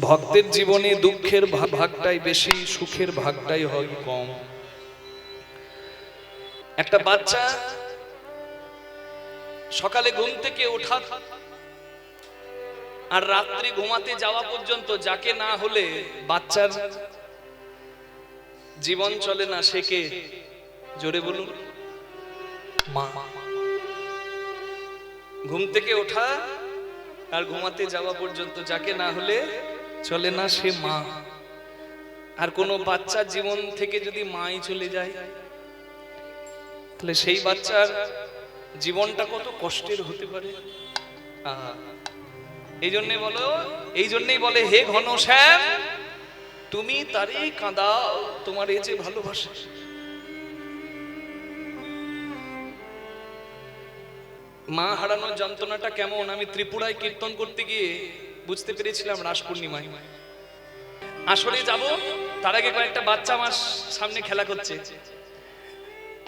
ভক্তের জীবনে দুঃখের ভাগটাই বেশি, সুখের ভাগটাই হয় কম। একটা বাচ্চা সকালে ঘুম থেকে ওঠা আর রাত্রি ঘুমাতে যাওয়া পর্যন্ত যাকে না হলে বাচ্চার জীবন চলে না, সে কে? জোরে বলুন। মা। ঘুম থেকে ওঠা আর ঘুমাতে যাওয়া পর্যন্ত যাকে না হলে চলে না, সে মা। আর কোনো বাচ্চার জীবন থেকে যদি মাই চলে যায়, তাহলে সেই বাচ্চার জীবনটা কত কষ্টের হতে পারে। এই জন্যই বলে হে ঘনশ্যাম, তুমি তারে কাঁদাও, তোমার এই যে ভালোবাসা। মা হারানোর যন্ত্রণাটা কেমন আমি ত্রিপুরায় কীর্তন করতে গিয়ে বুঝতে পেরেছিলাম রাস পূর্ণিমায়। আসলে যাব তার আগে কয়েকটা বাচ্চা আমার সামনে খেলা করছে,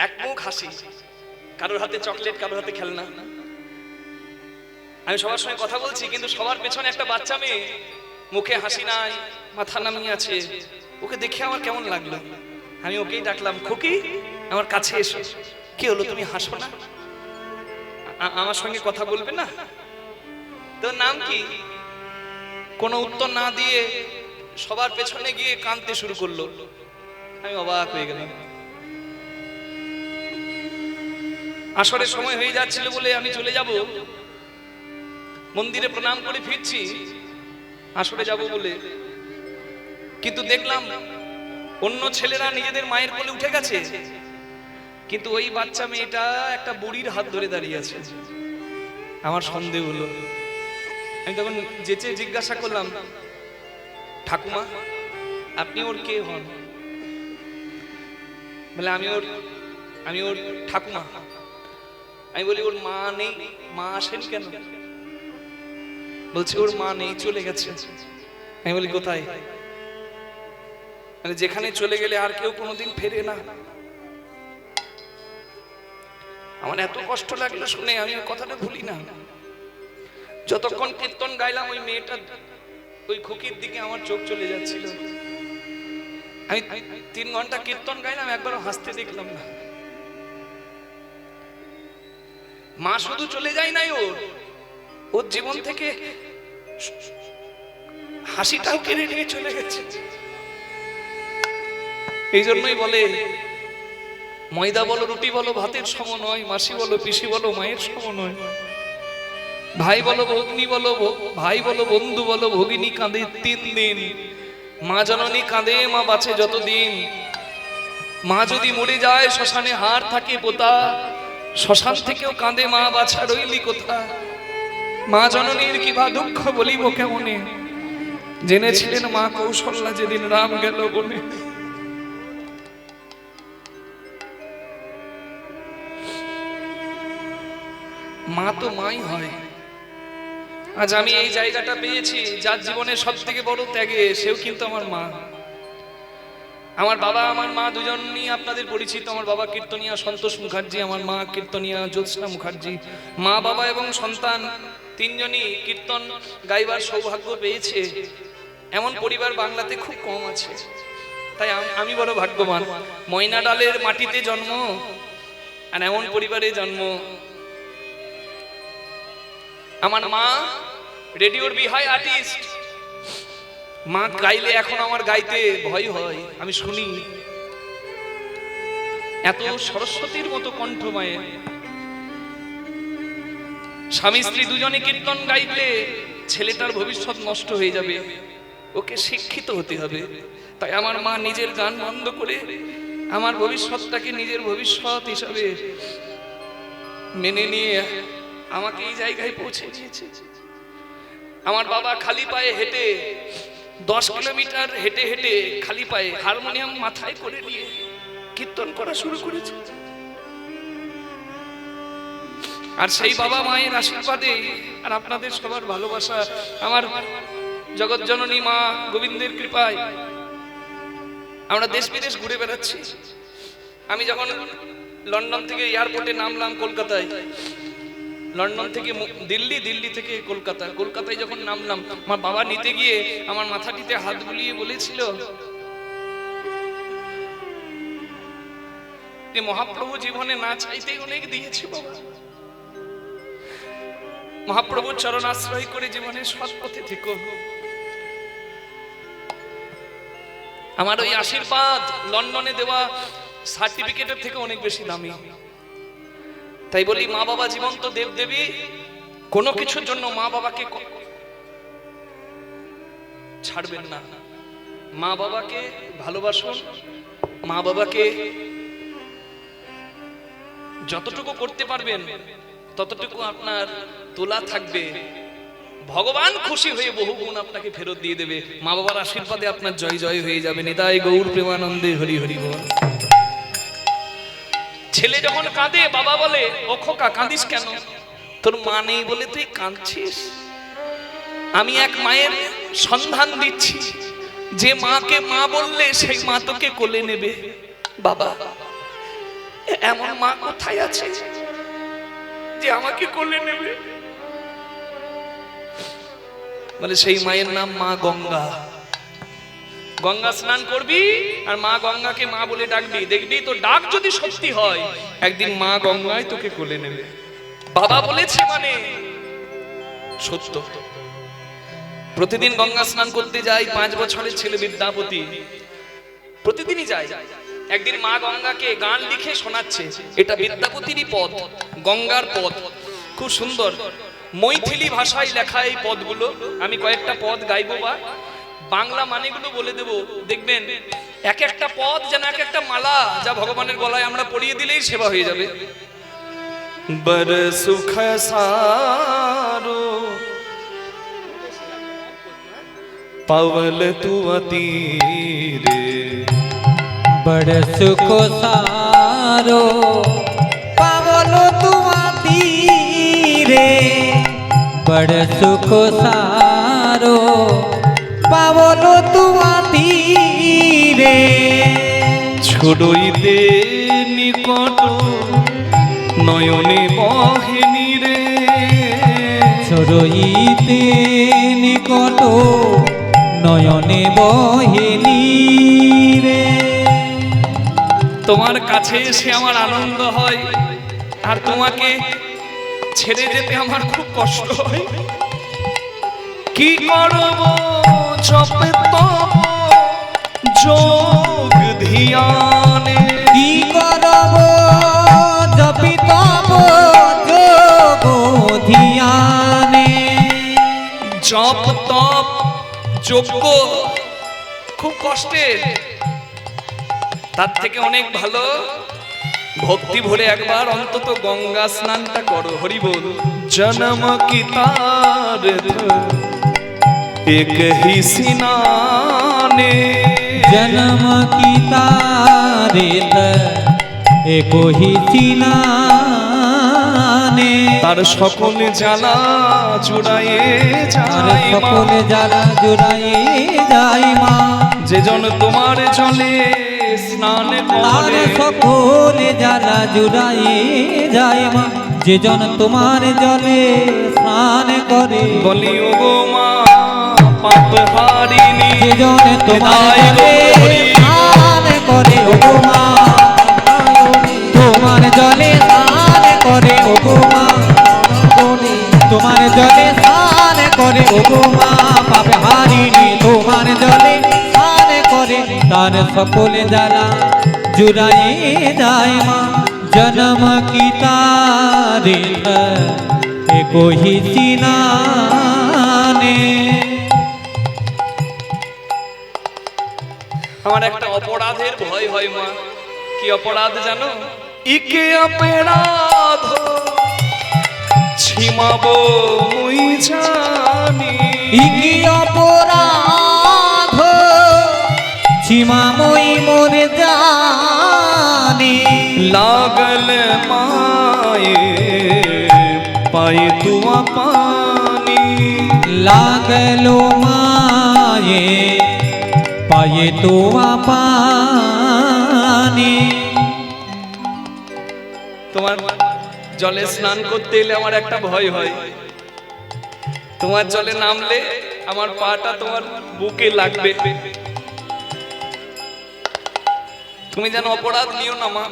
এক মুখ হাসি, কারোর হাতে চকলেট, কারোর হাতে খেলনা। আমি সবার সঙ্গে কথা বলছি, কিন্তু সবার পেছনে একটা বাচ্চা মেয়ে, মুখে হাসি নাই, মাথা নামিয়ে আছে। ওকে দেখে আমার কেমন লাগলো। আমি ওকেই ডাকলাম, খুকি আমার কাছে এসো। কি হলো, তুমি হাসো না? আমার সঙ্গে কথা বলবে না? তোর নাম কি? কোনো উত্তর না দিয়ে সবার পেছনে গিয়ে কাঁদতে শুরু করলো। আমি অবাক হয়ে গেলাম। আসরের সময় হয়ে যাচ্ছিল বলে আমি চলে যাব, মন্দিরে প্রণাম করে ফিরছি আসরে যাব বলে, কিন্তু দেখলাম অন্য ছেলেরা নিজেদের মায়ের কোলে উঠে গেছে, কিন্তু ওই বাচ্চা মেয়েটা একটা বুড়ির হাত ধরে দাঁড়িয়ে আছে। আমার সন্দেহ হলো। আমি তখন যেচে জিজ্ঞাসা করলাম, ঠাকুমা আপনি ওর কে হন? বলে আমি ওর ঠাকুমা। আমি বলি ওর মা নেই? মা আসেন কেন? বলছে ওর মা নেই, চলে গেছে। আমি বলি কোথায়? মানে যেখানে চলে গেলে আর কেউ কোনোদিন ফেরে না। আমার এত কষ্ট লাগলো শুনে, আমি কথাটা ভুলি না। যতক্ষণ কীর্তন গাইলাম ওই মেয়েটা, ওই খুকির দিকে আমার চোখ চলে যাচ্ছিল। আমি 3 ঘন্টা কীর্তন গাইলাম, একবারও হাসতে দেখলাম না। মা শুধু চলে যায় নাই, ওর জীবন থেকে হাসিটাও কেড়ে নিয়ে চলে গেছে। এই জন্যই বলে ময়দা বলো রুটি বলো ভাতের সম নয়, মাসি বলো পিসি বলো মায়ের সম নয়, ভাই বলো ভগ্নী বলো ভাই বলো বন্ধু বলো ভগিনী কাঁদে 3 দিন, মা জননী কাঁদে মা বাঁচে যতদিন। মা যদি মরে যায় শ্মশানে হাড় থাকে পোতা, শ্মশান থেকেও কাঁদে মা বাছা রইলি কোথা। মা জননীর কিবা দুঃখ বলিব কেমনে, জেনেছিলেন মা কৌশল্যা যেদিন রাম গেল বনে। মা তো মাই হয়। আজ আমি এই জায়গাটা পেয়েছি, যার জীবনে সব থেকে বড় ত্যাগে, সেও কিন্তু আমার মা। আমার বাবা আমার মা দুজনই আপনাদের পরিচিত। আমার বাবা কীর্তনিয়া সন্তোষ মুখার্জি, আমার মা কীর্তনিয়া জ্যোৎস্না মুখার্জি। মা বাবা এবং সন্তান 3 জনই কীর্তন গাইবার সৌভাগ্য পেয়েছে। এমন পরিবার বাংলাতে খুব কম আছে, তাই আমি বড় ভাগ্যবান। ময়না ডালের মাটিতে জন্ম আর এমন পরিবারে জন্ম। আমার মা রেডিওর বিহাই আর্টিস্ট। মা গাইলে এখন আমার গাইতে ভয় হয়, আমি শুনি। এত সরস্বতীর মতো কণ্ঠ মায়ের। স্বামী স্ত্রী দুজনে কীর্তন গাইলে ছেলেটার ভবিষ্যৎ নষ্ট হয়ে যাবে, ওকে শিক্ষিত হতে হবে। তাই আমার মা নিজের গান বন্ধ করে আমার ভবিষ্যৎটাকে নিজের ভবিষ্যৎ হিসাবে মেনে নিয়ে আমাকে এই জায়গায় পৌঁছে দিয়েছে। আমার বাবা খালি পায়ে হেঁটে 10 কিলোমিটার হেঁটে হেঁটে খালি পায়ে হারমোনিয়াম মাথায় করে নিয়ে কীর্তন করা শুরু করেছে। আর সেই বাবা মায়ের আশীর্বাদে আর আপনাদের সবার ভালোবাসা, আমার জগৎ জননী মা গোবিন্দের কৃপায় আমরা দেশ বিদেশ ঘুরে বেড়াচ্ছি। আমি যখন লন্ডন থেকে এয়ারপোর্টে নামলাম কলকাতায়, লন্ডন থেকে দিল্লি, দিল্লি থেকে কলকাতা, কলকাতায় যখন নামলাম আমার বাবা নিতে গিয়ে আমার মাথাটিতে হাত বুলিয়ে বলেছিল যে মহাপ্রভু জীবনে না চাইতেই অনেক দিয়েছে বাবা, মহাপ্রভুর চরণ আশ্রয় করে জীবনে সৎ পথে থেকো। আমার ওই আশীর্বাদ লন্ডনে দেওয়া সার্টিফিকেটের থেকে অনেক বেশি দামি। তাই বলি মা বাবা জীবন্ত দেব দেবী, কোনো কিছুর জন্য মা বাবাকে ছাড়বেন না। মা বাবাকে ভালোবাসুন, মা বাবাকে যতটুকু করতে পারবেন ততটুকু আপনার তোলা থাকবে। ভগবান খুশি হয়ে বহু গুণ আপনাকে ফেরত দিয়ে দেবে। মা বাবার আশীর্বাদে আপনার জয় জয় হয়ে যাবে। নিতাই গৌর প্রেমানন্দে হরি হরি বল। ছেলে যখন কাঁদে বাবা বলে, ও খোকা কাঁদিস কেন? তোর মা নেই বলে তুই কাঁদছিস। আমি এক মায়ের সন্ধান দিচ্ছি, যে মাকে মা বললে সেই মা তোকে কোলে নেবে। বাবা, এমন মা কোথায় আছে যে আমাকে কোলে নেবে? বলে সেই মায়ের নাম মা গঙ্গা। গঙ্গা স্নান করবি আর মা গঙ্গাকে মা বলে ডাকবি, দেখবি তো ডাক যদি সত্যি হয় একদিন মা গঙ্গায় তোকে কোলে নেবে। বাবা বলেছে মানে সত্য। প্রতিদিন গঙ্গা স্নান করতে যাই 5 বছরের ছেলে বিদ্যাপতি, প্রতিদিনই যায়। একদিন মা গঙ্গাকে গান লিখে শোনাচ্ছে, এটা বিদ্যাপতিরই পদ, গঙ্গার পদ, খুব সুন্দর মৈথিলি ভাষায় লেখা এই পদগুলো। আমি কয়েকটা পদ গাইবো বা বাংলা মানেগুলো বলে দেব, দেখবেন এক একটা পদ যেন এক একটা মালা, যা ভগবানের গলায় আমরা পরিয়ে দিলেই সেবা হয়ে যাবে। बर सुख सारो पवल तू अतीरे, बड़ सुख सारो पवल तू अतीरे, बड़ सुख सारो पवल तू अतीरे। छोड़ोइते निकट নয়নে বহেনি রে, ছড়ইতে নিকট নয়নে বহেনি রে। তোমার কাছে এসে আমার আনন্দ হয়, আর তোমাকে ছেড়ে যেতে আমার খুব কষ্ট হয়। কি করব জপে তপ যোগ ধ্যানে, কি করব জপি তপ যোগ ধ্যানে। জপ তপ যজ্ঞ খুব কষ্টের, তার থেকে অনেক ভালো ভক্তি ভরে একবার অন্তত গঙ্গা স্নানটা করো। হরি বল। জন্ম কি তার এক হি স্নানে, জন্ম কি তারে एको ही स्नाने, তার সকল জ্বালা জুড়ায়ে তার যায় মা, সকল জ্বালা জুড়ায়ে যায় মা। যে জন তোমার জলে স্নান তার করে, সকল জ্বালা জুড়ায়ে যায় মা, যে জন তোমার জলে স্নান করে। বলি ও গো মা পাপ হারিনি, যে জন তোমার জলে স্নান করে ও গো মা, তোমার জলে স্নান করে ও গো মা, তোমার জলে স্নান করে ও গো মা। পাপ হারিনি তোমার জলে স্নান করে, তার সকল জ্বালা জুড়ায়ে যায় মা। জন্ম কি তারে एको ही स्नाने। আমার একটা অপরাধের ভয় হয় মা। কি অপরাধ জানো? ইকে অপরাধ ছিমাবো মুই জানি, ইকি অপরাধ সীমা মই মরে জানি। লাগল মায়ে পায়ে তুয়া পানি, লাগলো মায়ে পায়ে তোয়া পানি। তোমার জলে স্নান করতে এলে আমার একটা ভয় হয়, তোমার জলে নামলে আমার পাটা তোমার বুকে লাগবে, তুমি যেন অপরাধ নিও না মা।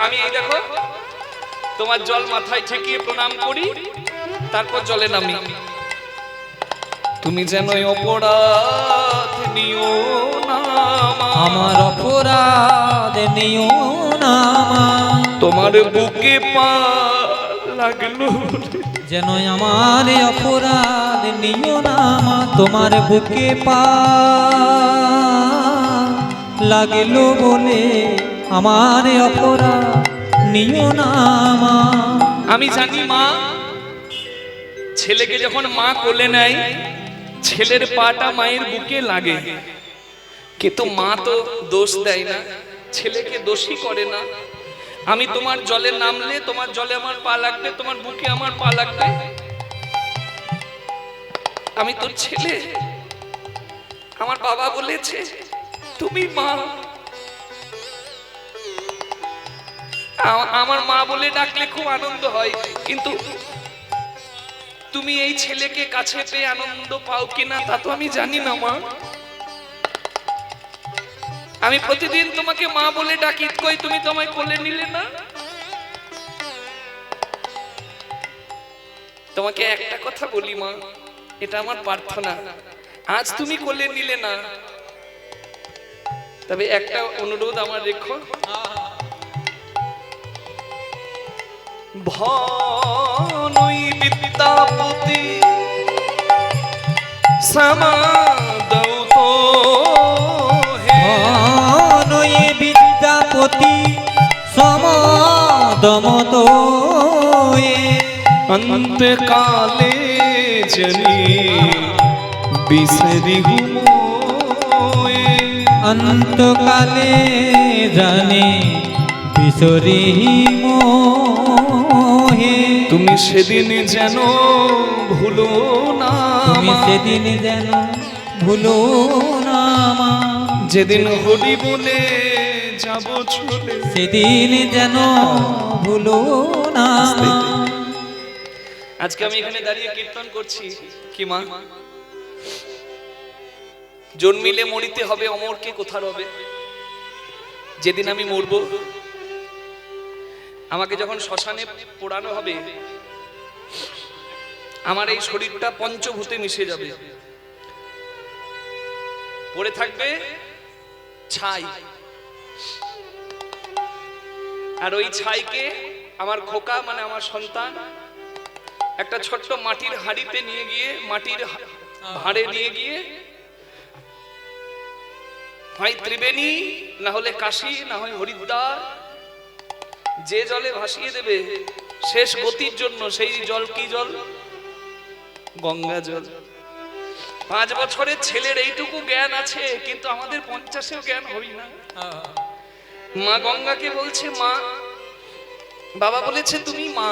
আমি এই দেখো তোমার জল মাথায় ঠেকিয়ে প্রণাম করি, তারপর জলে নামি, তুমি যেন অপরাধ নিও না মা। আমার অপরাধ নিও না মা। তোমার বুকে পা লাগলো, যেন আমার অপরাধ নিও না মা। তোমার বুকে পা লাগলো বলে আমার অপরাধ নিও না মা। আমি জানি মা, ছেলেকে যখন মা কোলে নেয় ছেলের পাটা মায়ের বুকে লাগে, কিন্তু মা তো দোষ দেয় না, ছেলেকে দোষী করে না। আমি তোমার জলে নামলে তোমার জলে আমার পা লাগবে, তোমার বুকে আমার পা লাগবে, আমি তোর ছেলে। আমার বাবা বলেছে তুমি মা, আমার মা বলে ডাকলে খুব আনন্দ হয়, কিন্তু তুমি এই ছেলেকে কাছে পেয়ে আনন্দ পাও কিনা তা তো আমি জানি না মা। আমি প্রতিদিন তোমাকে মা বলে ডাকি, কই তুমি তো আমায় কোলে নিলে না। তোমাকে একটা কথা বলি মা, এটা আমার প্রার্থনা, আজ তুমি কোলে নিলে না, তবে একটা অনুরোধ আমার রেখো, ভনই বিদ্যাপতি সমাদৌ তো হে। নয় বিদ্যাপতি সমদমত অন্তকালে জনি বিসরি হুমোয়ে। অন্তকালে জানে বিসরি মোহে। তুমি সেদিন যেন ভুলো না তুমি মা, সেদিন যেন ভুলো না মা। যেদিন হরি বলে যাব চলে। সেদিন যেন ভুলো না মা। আজকে আমি এখানে দাঁড়িয়ে কীর্তন করছি কি মা, জন্মিলে মরিতে হবে, অমরকে কোথার হবে। যেদিন আমি মরব, আমাকে যখন শ্মশানে পোড়ানো হবে, আমার এই শরীরটা পঞ্চভূতে মিশে যাবে, পড়ে থাকবে ছাই, আর ওই ছাইকে আমার খোকা মানে আমার সন্তান একটা ছোট্ট মাটির হাঁড়িতে নিয়ে গিয়ে, মাটির ভাঁড়ে নিয়ে গিয়ে, হয় ত্রিবেণী, না হলে কাশী, না হয় হরিদ্বার, যে জলে ভাসিয়ে দেবে শেষ গতির জন্য। সেই জল কি জল? গঙ্গা জল। 5 বছরের ছেলের এইটুকু জ্ঞান আছে, কিন্তু আমাদের 50-এও জ্ঞান হই না। মা গঙ্গাকে বলছে মা, বাবা বলেছে তুমি মা,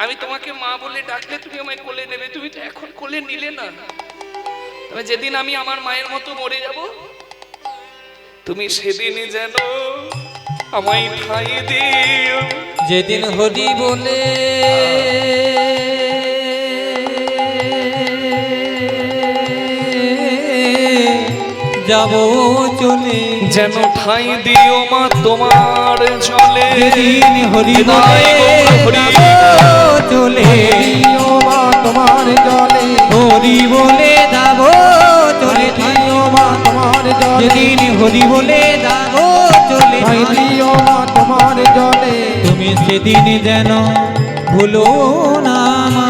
আমি তোমাকে মা বলে ডাকলে তুমি আমায় কোলে নেবে, তুমি তো এখন কোলে নিলে না। তবে যেদিন আমি আমার মায়ের মতো মরে যাব, তুমি সেদিনই যেন আমায় ঠাই দিও। যেদিন হরি বলে যাব চলে, যেন ঠাই দিও মা তোমার জলে। যেদিন হরি বলে যাব চলে, মা তোমার জলে হরি বলে যাব চলে, মা তোমার জলে যেদিন হরি বলে যাব চলে, মা তোমার জলে তুমি সেদিন যেন ভুলো না মা।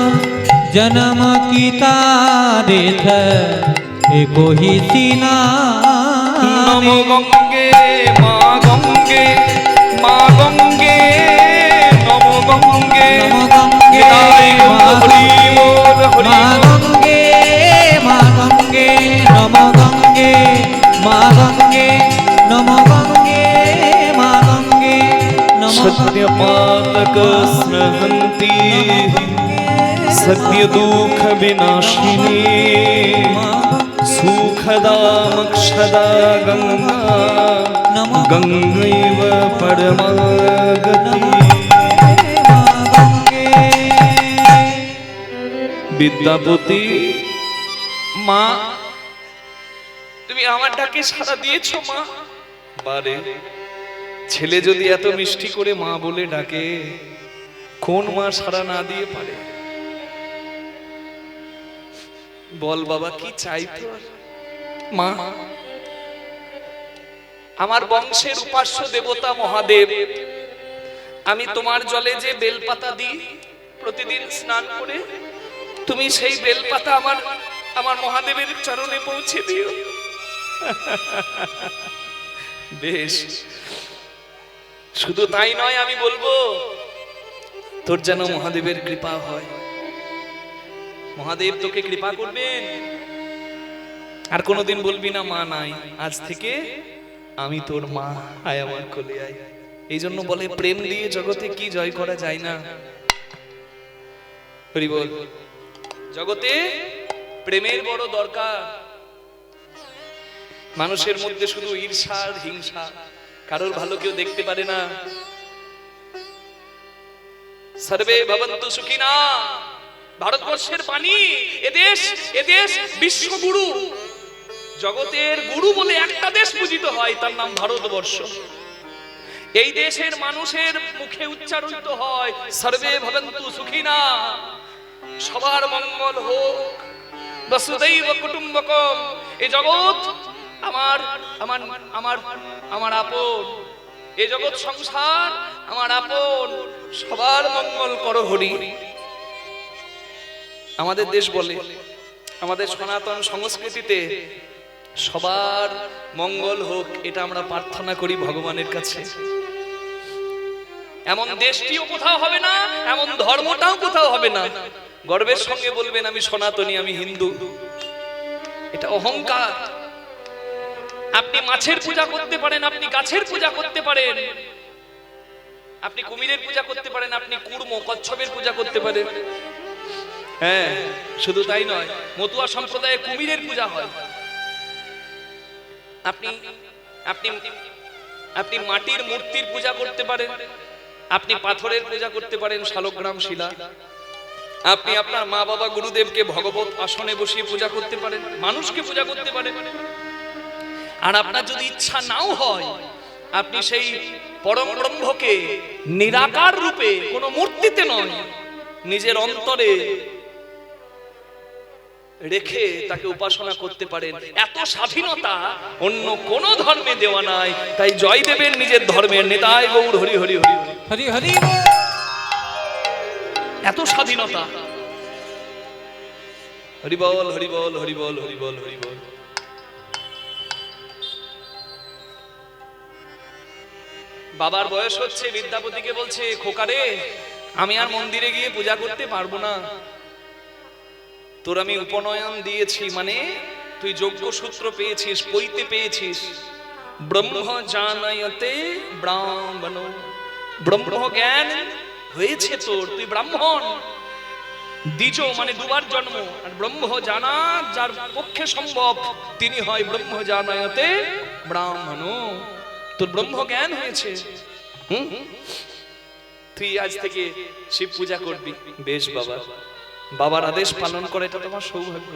জনম কি তারে एको ही सीना। নমো গঙ্গে মা গঙ্গে, মা গঙ্গে নমো গঙ্গে, নমো গঙ্গে হরি মোর হরি মা গঙ্গে, মা গঙ্গে নমো গঙ্গে, মা গঙ্গে নমো গঙ্গে, মা গঙ্গে নমো সত্য পালক স্নহন্তি সত্য দুঃখ বিনাশিনী সুখদা মক্ষদা গঙ্গা, গঙ্গৈব পরমা গতি। বিদ্যাপতি মা, তুমি আমার ডাকে সাড়া দিয়েছো মা? বারে, ছেলে যদি এত মিষ্টি করে মা বলে ডাকে, কোন মা সাড়া না দিয়ে পারে? বল বাবা, কি চাই তোর? মা, আমার বংশের উপাস্য দেবতা মহাদেব, আমি তোমার জলে যে বেলপাতা দিই প্রতিদিন স্নান করে, তুমি সেই বেলপাতা আমার মহাদেবের চরণে পৌঁছে দিও। বেশ, শুধু তাই নয়, আমি বলবো তোর যেন মহাদেবের কৃপা হয়। মহাদেব তোকে কৃপা করবেন, আর কোনোদিন বলবি না মা নাই, আজ থেকে আমি তোর মা, আয় আমার কোলে আয়। এই জন্য বলে প্রেম দিয়ে জগতে কি জয় করা যায় না। হরি বল। জগতে প্রেমের বড় দরকার। মানুষের মধ্যে শুধু ঈর্ষা আর হিংসা, কারোর ভালো কেউ দেখতে পারে না। সর্বে ভবন্তু সুখিনা, ভারতবর্ষের বাণী, এদেশ বিশ্বগুরু, জগতের গুরু বলে একটা দেশ পূজিত হয়, তার নাম ভারতবর্ষ। এই দেশের মানুষের মুখে উচ্চারিত হয় সর্বে ভবন্তু সুখিনা, সবার মঙ্গল হোক, বসুধৈব কুটুম্বকম। এই জগৎ আমার আমার আমার আমার আপন, এই জগৎ সংসার আমার আপন, সবার মঙ্গল করো হরি। আমাদের দেশ বলে, আমাদের সনাতন সংস্কৃতিতে সবার মঙ্গল হোক, এটা আমরা প্রার্থনা করি ভগবানের কাছে। এমন দেশটিও কোথাও হবে না, এমন ধর্মটাও কোথাও হবে না। গর্বের সঙ্গে বলবেন আমি সনাতনী, আমি হিন্দু, এটা অহংকার। আপনি মাছের পূজা করতে পারেন, আপনি গাছের পূজা করতে পারেন, আপনি কুমিরের পূজা করতে পারেন, আপনি কুর্ম কচ্ছপের পূজা করতে পারেন। হ্যাঁ, শুধু তাই নয়, মতুয়া সম্প্রদায়ে কুমিরের পূজা হয়। আপনি আপনি আপনি মাটির মূর্তির পূজা করতে পারেন, আপনি পাথরের পূজা করতে পারেন, শালগ্রাম শিলা। আপনি আপনার মা বাবা গুরুদেবকে ভগবত আসনে বসিয়ে পূজা করতে পারেন, মানুষকে পূজা করতে পারেন। আর আপনার যদি ইচ্ছা নাও হয়, আপনি সেই পরম ব্রহ্মকে নিরাকার রূপে, কোনো মূর্তিতে নয়, নিজের অন্তরে রেখে তাকে উপাসনা করতে পারেন। এত স্বাধীনতা অন্য কোন ধর্মে দেওয়া নাই। তাই জয় দেবেন নিজের ধর্মের নেতায় গৌর হরি হরি হরি হরি হরি। এত স্বাধীনতা। হরি বল হরি বল হরি বল হরি বল হরি বল। বাবার বয়স হচ্ছে, বিদ্যাপতিকে বলছে খোকারে, আমি আর মন্দিরে গিয়ে পূজা করতে পারবো না, তোর আমি উপনয়ন দিয়েছি, মানে তুই যোগ্য সূত্র পেয়েছিস, পৈতে পেয়েছিস। ব্রহ্ম জানায়তে ব্রাহ্মণ, ব্রহ্ম জ্ঞান হয়েছে তোর, তুই ব্রাহ্মণ। দ্বিজ মানে দুবার জন্ম, আর ব্রহ্ম জানা যার পক্ষে সম্ভব, তিনি হয় ব্রহ্ম জানায়তে ব্রাহ্মণ। তোর ব্রহ্ম জ্ঞান হয়েছে, তুই আজ থেকে শিব পূজা করবি। বেশ বাবা, বাবার আদেশ পালন করে, এটা তোমার সৌভাগ্য।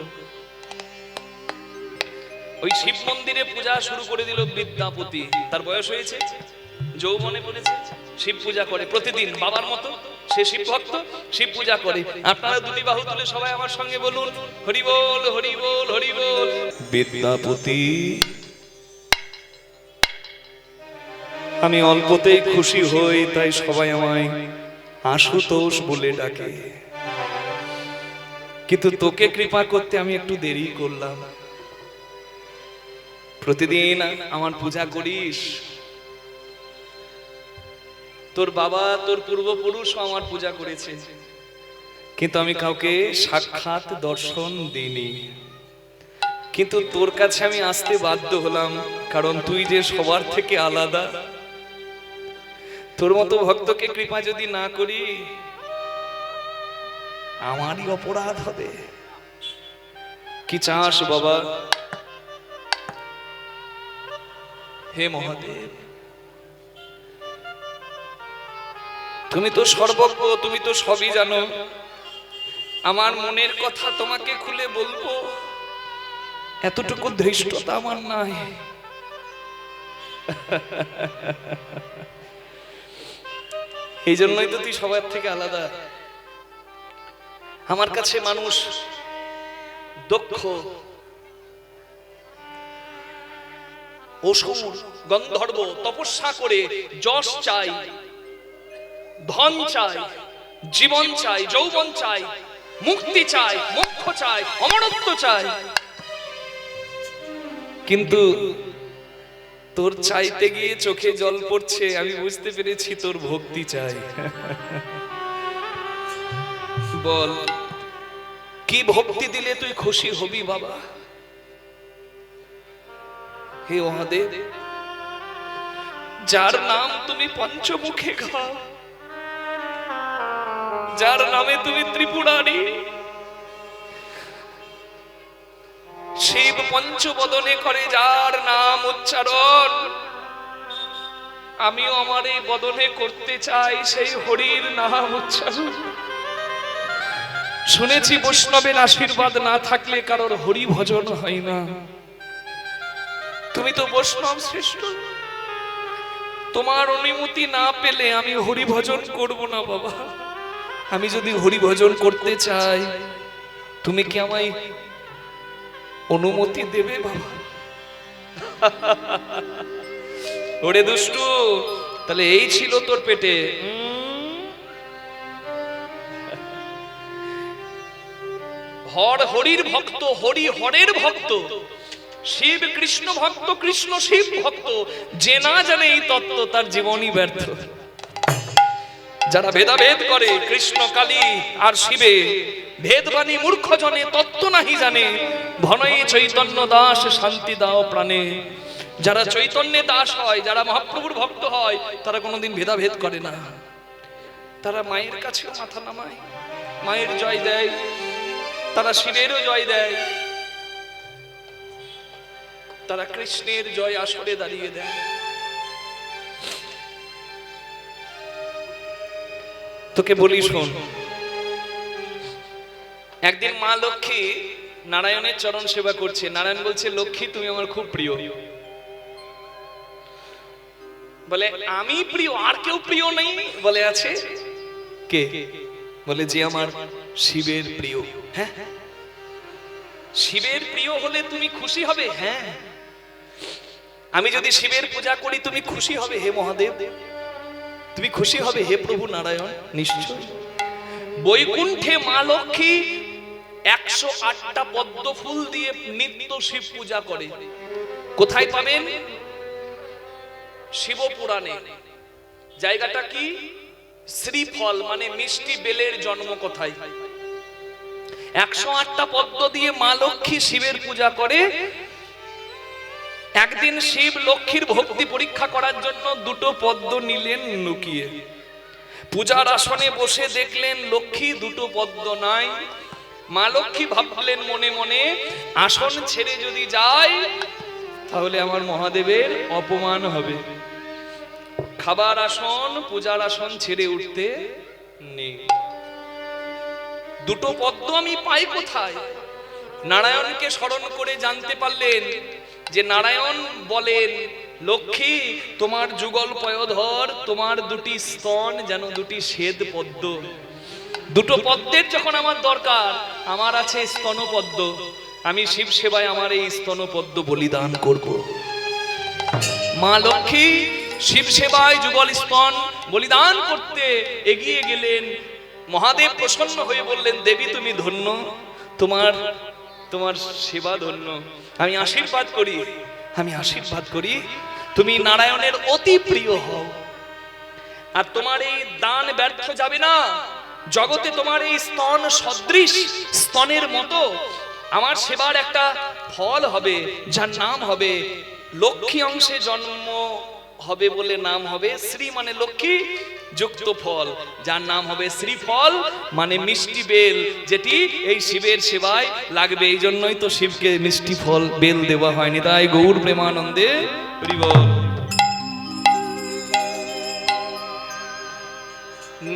ওই শিব মন্দিরে পূজা শুরু করে দিল বিদ্যাপতি। তার বয়স হয়েছে, যৌবনে পড়েছে, শিব পূজা করে প্রতিদিন বাবার মতো। সে শিব ভক্ত, শিব পূজা করে। আপনারা দুটি বাহু তুলে সবাই আমার সঙ্গে বলুন হরি বল হরি বল হরি বল। বিদ্যাপতি, আমি অল্পতেই খুশি হই, তাই সবাই আমায় আশুতোষ বলে ডাকে, কিন্তু তোকে কৃপা করতে আমি একটু দেরি করলাম। প্রতিদিন আমার পূজা করিস, তোর বাবা তোর পূর্বপুরুষও আমার পূজা করেছে, কিন্তু আমি কাউকে সাক্ষাৎ দর্শন দিইনি। কিন্তু তোর কাছে আমি আসতে বাধ্য হলাম, কারণ তুই যে সবার থেকে আলাদা। তোর মতো ভক্তকে কৃপা যদি না করি, আমারই অপরাধ হবে। কি চাস বাবা? হে মহাদেব, তুমি তো সর্বজ্ঞ, তুমি তো সবই জানো। আমার মনের কথা তোমাকে খুলে বলবো, এতটুকু ধৃষ্টতা আমার নাই। এই জন্যই তো তুই সবার থেকে আলাদা। আমার কাছে মানুষ দক্ষ, অসুর, গন্ধর্ব তপস্যা করে যশ চাই, ধন চাই, জীবন চাই, যৌবন চাই, মুক্তি চাই, মোক্ষ চাই, অমরত্ব চাই, কিন্তু তোর চাইতে গিয়ে চোখে জল পড়ছে। আমি বুঝতে পেরেছি তোর ভক্তি চাই। বল কি ভক্তি দিলে তুই খুশি হবি বাবা? হে মহাদেব, যার নাম তুমি পঞ্চমুখে খাও, যার নামে তুমি ত্রিপুরারি, শিব পঞ্চবদনে করে যার নাম উচ্চারণ, আমিও আমার এই বদনে করতে চাই সেই হরির নাম উচ্চারণ। শুনেছি বৈষ্ণবের আশীর্বাদ না থাকলে কারোর হরি ভজন হয় না। তুমি তো বৈষ্ণব শ্রেষ্ঠ, তোমার অনুমতি না পেলে আমি হরি ভজন করব না বাবা। আমি যদি হরি ভজন করতে চাই, তুমি কি আমায় অনুমতি দেবে বাবা? ওরে দুষ্টু, তাহলে এই ছিল তোর পেটে। হর হরির ভক্ত, হরি হরের ভক্ত, শিব কৃষ্ণ ভক্ত, কৃষ্ণ শিব ভক্ত। যে না জানে এই তত্ত্ব তার জীবনই ব্যর্থ। যারা ভেদাভেদ করে কৃষ্ণ কালী আর শিবে, ভেদবাণী মূর্খ জনে তত্ত্ব নাহি জানে। ভনয়ে চৈতন্য দাস শান্তি দাও প্রাণে। যারা চৈতন্যে দাস হয়, যারা মহাপ্রভুর ভক্ত হয়, তারা কোনোদিন ভেদাভেদ করে না। তারা মায়ের কাছেও মাথা নামায়, মায়ের জয় দেয়, তারা শিবেরও জয় দেয়, তারা কৃষ্ণের জয় আসরে দাঁড়িয়ে দেয়। তোকে বলি শোন, একদিন মা লক্ষ্মী নারায়ণের চরণ সেবা করছে। নারায়ণ বলছে, লক্ষ্মী তুমি আমার খুব প্রিয়। বলে আমি প্রিয়, আর কেউ প্রিয় নেই? বলে আছে। কে? বলে যে আমার শিবের প্রিয়। হ্যাঁ, শিবের প্রিয় হলে তুমি খুশি হবে? হ্যাঁ। আমি যদি শিবের পূজা করি তুমি খুশি হবে? হে মহাদেব তুমি খুশি হবে? হে প্রভু নারায়ণ নিশ্চয়। বৈকুণ্ঠে মা লক্ষ্মী 108টা পদ্ম ফুল দিয়ে নিত্য শিব পূজা করে। কোথায় পাবেন? শিব পুরাণে। জায়গাটা কি? শ্রীফল মানে মিষ্টি বেলের জন্ম কোথায়? 108টা পদ্ম দিয়ে মা লক্ষ্মী শিবের পূজা করে। একদিন শিব লক্ষ্মীর ভক্তি পরীক্ষা করার জন্য দুটো পদ্ম নিলেন লুকিয়ে। পূজার আসনে বসে দেখলেন লক্ষ্মী দুটো পদ্ম নাই। মা লক্ষ্মী ভাবলেন মনে মনে, আসন ছেড়ে যদি যায় তাহলে আমার মহাদেবের অপমান হবে। খাবার আসন, পূজার আসন ছেড়ে উঠতে নেই। দুটো পদ্ম আমি পাই কোথায়? নারায়ণকে স্মরণ করে জানতে পারলেন যে নারায়ণ বলেন, লক্ষ্মী তোমার যুগল পয়োধর, তোমার দুটি স্তন যেন দুটি শ্বেত পদ্ম। দুটো পদ্মের যখন আমার দরকার, আমার আছে স্তনপদ্ম। আমি শিব সেবায় আমার এই স্তনপদ্ম বলিদান করব। মা লক্ষ্মী শিব সেবায় যুগল স্তন বলিদান করতে এগিয়ে গেলেন। মহাদেব প্রসন্ন হয়ে বললেন, দেবী তুমি ধন্য, তোমার সেবা ধন্য। আমি আশীর্বাদ করি, আমি আশীর্বাদ করি তুমি নারায়ণের অতি প্রিয় হও। আর তোমার এই দান ব্যর্থ যাবে না। জগতে তোমার এই স্তন সদৃশ স্তনের মতো আমার সেবার একটা ফল হবে, যার নাম হবে লক্ষ্মী অংশে জন্ম হবে বলে নাম হবে শ্রী, মানে লক্ষ্মী যুক্ত ফল, যার নাম হবে শ্রীফল মানে মিষ্টি বেল, যেটি এই শিবের সেবায় লাগবে। এই জন্যই তো শিবকে মিষ্টি ফল বেল দেওয়া হয়নি। তাই গৌর প্রেমানন্দে হরি বল।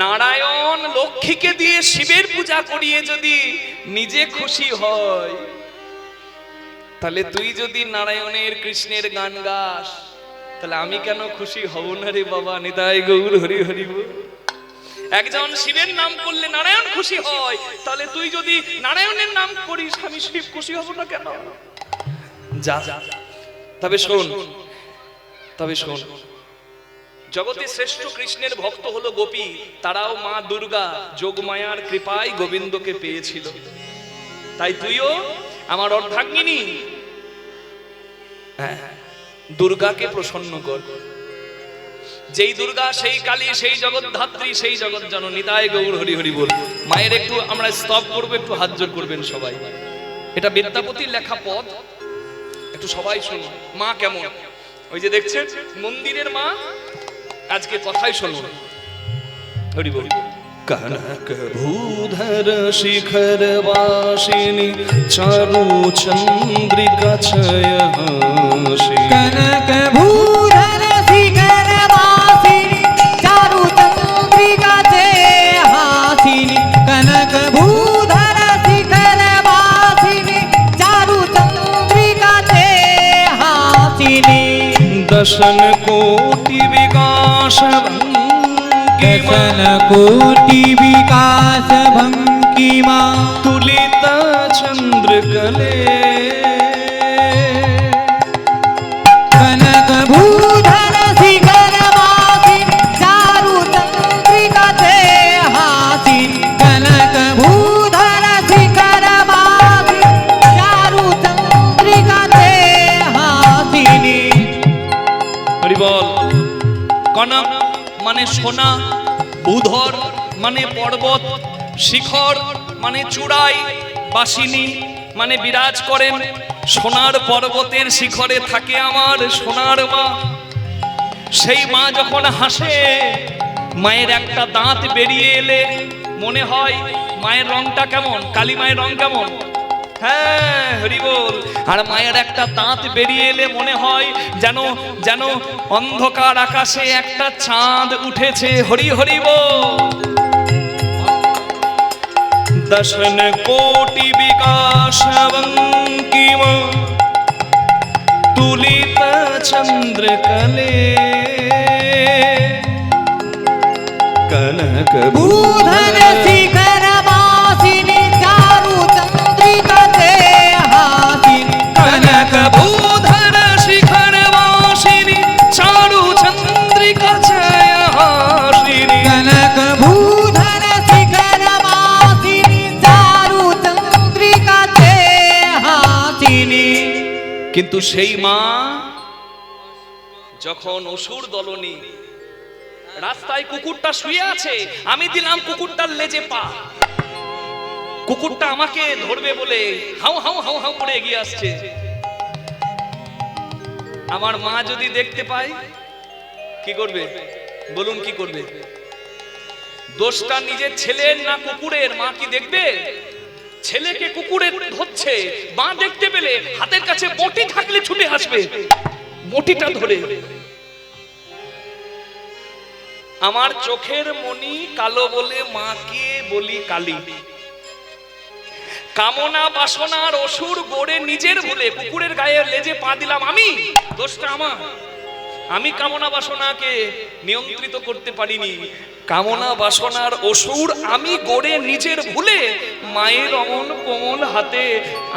নারায়ণ লক্ষ্মীকে দিয়ে শিবের পূজা করিয়ে যদি নিজে খুশি হয়, তাহলে তুই যদি নারায়ণের কৃষ্ণের গান গাস, তাহলে আমি কেন খুশি হব না রে বাবা? নিতাই গৌর হরি হরি বল। একজন শিবের নাম করলে নারায়ণ খুশি হয়, তাহলে তুই যদি নারায়ণের নাম করিস, আমি শিব খুশি হব না কেন? যা। তবে শোন, জগতে শ্রেষ্ঠ কৃষ্ণের ভক্ত হলো গোপী। তারাও মা দুর্গা যোগমায়ার কৃপায় গোবিন্দকে পেয়েছিল। তাই তুইও আমার অর্ধাঙ্গিনী দুর্গাকে প্রসন্ন কর। যেই দুর্গা সেই কালী, সেই জগৎধাত্রী, সেই জগৎ জননী। তাই গৌর হরি হরি বল। মায়ের একটু আমরা স্তব করবো, একটু হাত জোড় করবেন সবাই। এটা বিদ্যাপতির লেখা পদ, একটু সবাই শুনুন। মা কেমন, ওই যে দেখছেন মন্দিরের মা, আজকে কথাই শুনুন। হরি বল। কনক ভূধর শিখর বাসিনী চারু চন্দ্রিকা ছয়হাসি। কনক ভূধর শিখর বাসিনী চারু চন্দ্রিকা ছয়হাসিনী। কনক ভূধর শিখর বাসিনী চারু চন্দ্রিকা ছয়হাসিনী। দশন কোটি বিকাশ दशन कोटि विकास भंगिमा। तुलित चंद्रकले कनक भूधर शिखर वासिनी चारु चंद्रिका छयहासिनी। कनक भूधर शिखर वासिनी चारु चंद्रिका छयहासिनी। हरि बोल। कनक মানে সোনা, ভূধর মানে পর্বত, শিখর মানে চূড়াই, বাসিনী মানে বিরাজ করেন সোনার পর্বতের শিখরে থাকে আমার সোনার মা। সেই মা যখন হাসে, মায়ের একটা দাঁত বেরিয়ে এলে মনে হয় মায়ের রংটা কেমন, কালী মায়ের রং কেমন? হ্যাঁ, হরি বল। আর মায়ের একটা দাঁত বেরিয়ে এলে মনে হয় যেন যেন অন্ধকার আকাশে একটা চাঁদ উঠেছে। হরি হরি বল। দশন কোটি বিকাশ বঙ্কিমা তুলিত চন্দ্রকলে। কনক भूधर शिखर वासिनी चारु चंद्रिका छयहासिनी। कनक भूधर शिखर वासिनी चारु चंद्रिका छयहासिनी। कनक भूधर शिखर वासिनी चारु चंद्रिका छयहासिनी। কিন্তু সেই মা যখন অসুর দলনী, রাস্তায় কুকুরটা শুয়ে আছে, আমি দিলাম কুকুরটার লেজে পা, কুকুরটা আমাকে ধরবে বলে হাউ হাউ হাউ হাউ করে এগিয়ে আসছে। আমার মা যদি দেখতে পায় কি করবে বলুন? কি করবে? দোষটা নিজের ছেলের না কুকুরের? মা কি দেখবে? ছেলেকে কুকুরের ধরছে, মা দেখতে পেলে হাতের কাছে বটি থাকলে ছুটে আসবে, বটিটা ধরে। আমার চোখের মনি কালো বলে মাকে বলি কালী। কামনা বাসনার অসুর গড়ে নিজের ভুলে কুকুরের গায়ে লেজে পা দিলাম আমি, দোষটা আমার। আমি কামনা বাসনাকে নিয়ন্ত্রিত করতে পারিনি, কামনা বাসনার অসুর আমি গড়ে নিজের ভুলে মায়ের অমন কোমল হাতে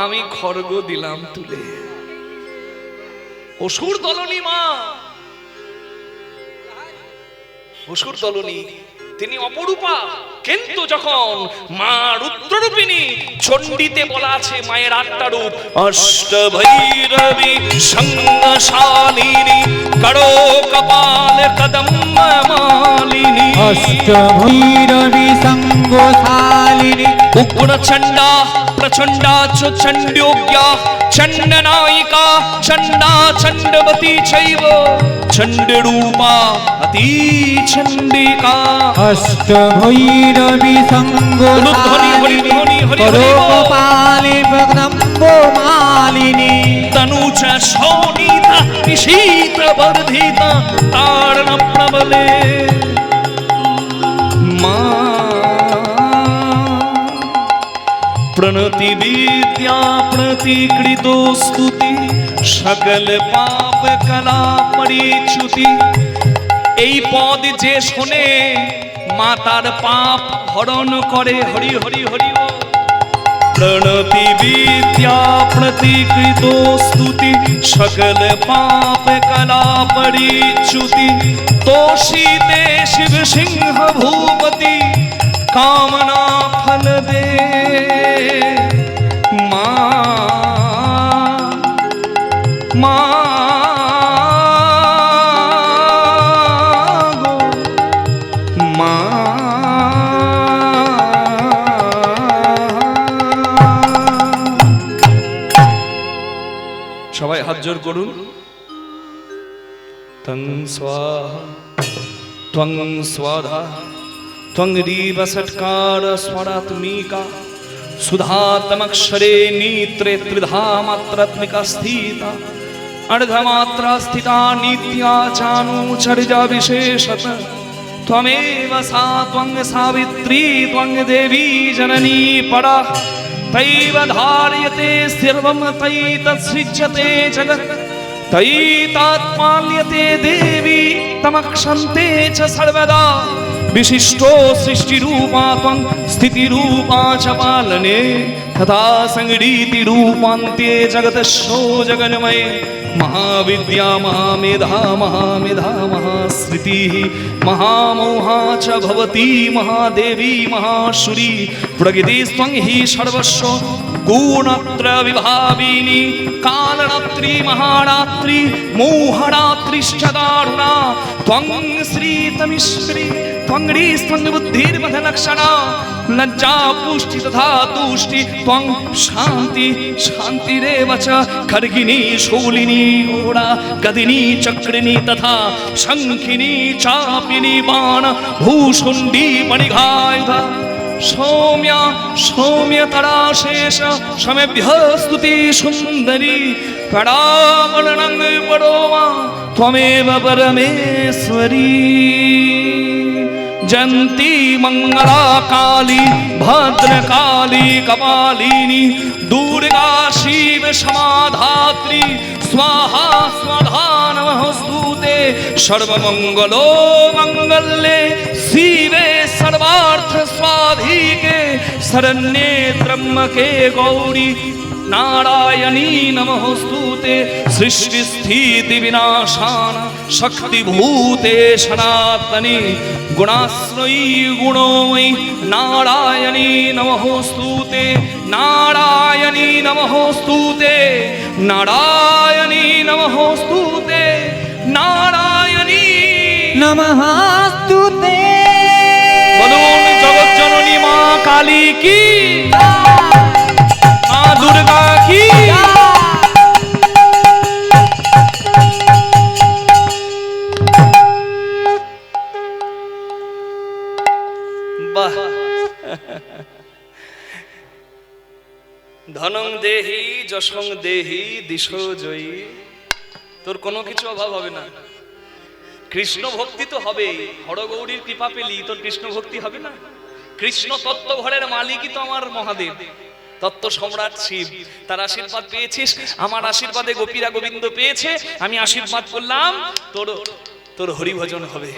আমি খড়গ দিলাম তুলে। অসুর দলনী মা, অসুর দলনী, তিনি অপরূপা। কিন্তু যখন মা রুদ্ররূপিণী, চণ্ডীতে বলা আছে মায়ের 8টা রূপ। অষ্টভৈরবী সঙ্গশালিনী করো কপাল কদম্ব মালিনী। अष्टभैरवी संगोशालिनी उग्रचण्डा प्रचण्डा च चण्ड्योग्या चण्डनायिका चण्डा चण्डवती चैव चण्डरूपा अति चण्डिका। अष्टभैरवी संगोशालिनी करोपाली जगदम्बो मालिनी। तनुच शोणिता निशीत वर्धिता तारण प्रबले। प्रणति विद्या प्रतिकृतो स्तुति सकल पाप कला परिच्युति। এই পদ যে শোনে মা তার পাপ হরণ করে। হরি হরি হরি বল। प्रणति विद्या प्रतिकृतो स्तुति सकल पाप कला परिच्युति। तोषिते शिव सिंह भूपति कामना फल दे। সবাই হাত জোর করুন। তং স্বাহা ত্বং স্বাধা ত্বং রিব ষটকার স্বরাত্মিকা सुधातमक्षरे नेत्रे त्रिधा मात्रात्मिका स्थिता अर्धमात्रा स्थिता नित्या चानुचर्या विशेषत त्वमेव सा त्वं सावित्री त्वं देवी जननी परा तैव धार्यते सर्वं तयि तत्सृज्यते जगत् तयि तात्पाल्यते देवी तमक्षन्ते च सर्वदा विशिष्टो सृष्टिरूपा त्वं स्थितिरूपा च पालने तथा संगीति रूपान्ते जगतस्यो जगन्मये महाविद्या महामेधा महामेधा महाश्रुतिः महामोहा च भवती महादेवी महाशुरी प्रकृतिस्त्वं हि सर्वस्व गुणत्र विभाविनी कालरात्रि महारात्रि मोहरात्रिश्च दारुणा त्वं श्रीतमीश्वरी त्वं ह्रीस्त्वं बुद्धिर्मथलक्षणा लज्जा पुष्टि तथा तुष्टि त्वं शान्ति शान्तिरेव च खड्गिनी शूलिनी घोड़ा गदिनी चक्रिणी तथा शंखिनी चापिनी बाण भूषुण्डी मणिघायुधा सौम्या सौम्यतरा शेष समेभ्यः स्तुति सुन्दरी परावरणं परोमा त्वमेव परमेश्वरी जयन्ती मंगला काली भद्रकाली कपालिनी दुर्गा शिव समाधात्री स्वाहा स्वधा नमोस्तुते सर्वमंगलो मंगल्ये शिवे सर्वार्थ स्वाधिके शरण्ये त्र्यंबके गौरी नारायणी नमोस्तुते सृष्टि स्थिति विनाशान शक्तिभूते सनातनी गुणाश्रयी गुणोमयी नारायणी नमोस्तुते नारायणी नमोस्तुते नारायणी नमोस्तुते नारायणी नमःस्तुते। बोलुन जगत जननी मां काली की मां दुर्गा की। বাহ। ধনং দেহি যশং দেহি দিশো জয়ী। তোর কোনো কিছু অভাব হবে না। কৃষ্ণ ভক্তি তো হবেই। হরগৌরীর কৃপা পেলি তোর কৃষ্ণ ভক্তি হবে না? কৃষ্ণ তত্ত্ব ঘরের মালিকই তো আমার মহাদেব, তত্ত্ব সম্রাট শিব। তার আশীর্বাদ পেয়েছিস, আমার আশীর্বাদে গোপীরা গোবিন্দ পেয়েছে। আমি আশীর্বাদ করলাম তোর তোর হরিভজন হবে,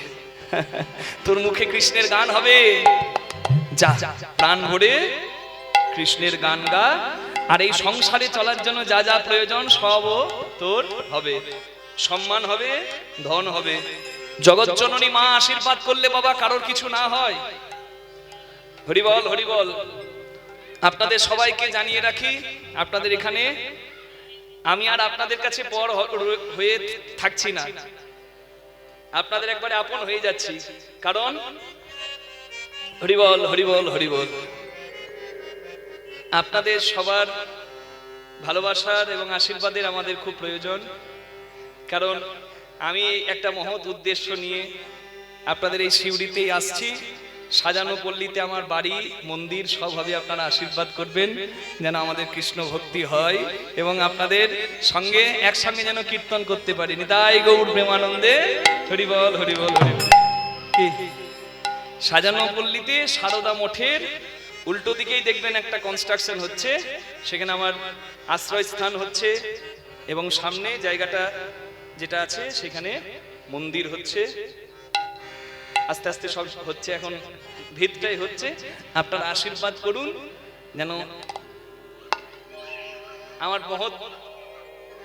তোর মুখে কৃষ্ণের গান হবে। যা প্রাণ ভরে কৃষ্ণের গান গা। আর এই সংসারে চলার জন্য যা যা প্রয়োজন সব তোর হবে। সম্মান হবে, ধন হবে। জগৎ জননী মা আশীর্বাদ করলে বাবা কারোর কিছু না হয়। হরি বল হরি বল। আপনাদের সবাইকে জানিয়ে রাখি, আপনাদের এখানে আমি আর আপনাদের কাছে পর হয়ে থাকছি না, আপনাদের একবারে আপন হয়ে যাচ্ছি। কারণ হরি বল হরি বল হরি বল। আপনাদের সবার ভালোবাসার এবং আশীর্বাদের আমাদের খুব প্রয়োজন। কারণ আমি একটা মহৎ উদ্দেশ্য নিয়ে আপনাদের এই শিউরিতেই আসছি। সাজানো পল্লীতে আমার বাড়ি, মন্দির সবভাবে আপনারা আশীর্বাদ করবেন যেন আমাদের কৃষ্ণ ভক্তি হয় এবং আপনাদের সঙ্গে একসঙ্গে যেন কীর্তন করতে পারি। নিতাই গৌর প্রেমানন্দে হরি বল হরি বল হরি বল। সাজানো পল্লীতে সারদা মঠের উল্টো দিকেই দেখবেন একটা কনস্ট্রাকশন হচ্ছে, সেখানে আমার আশ্রয় স্থান হচ্ছে, এবং সামনে জায়গাটা যেটা আছে সেখানে মন্দির হচ্ছে। আস্তে আস্তে সব হচ্ছে, এখন ভিতটাই হচ্ছে। আপনারা আশীর্বাদ করুন যেন। আমার মহৎ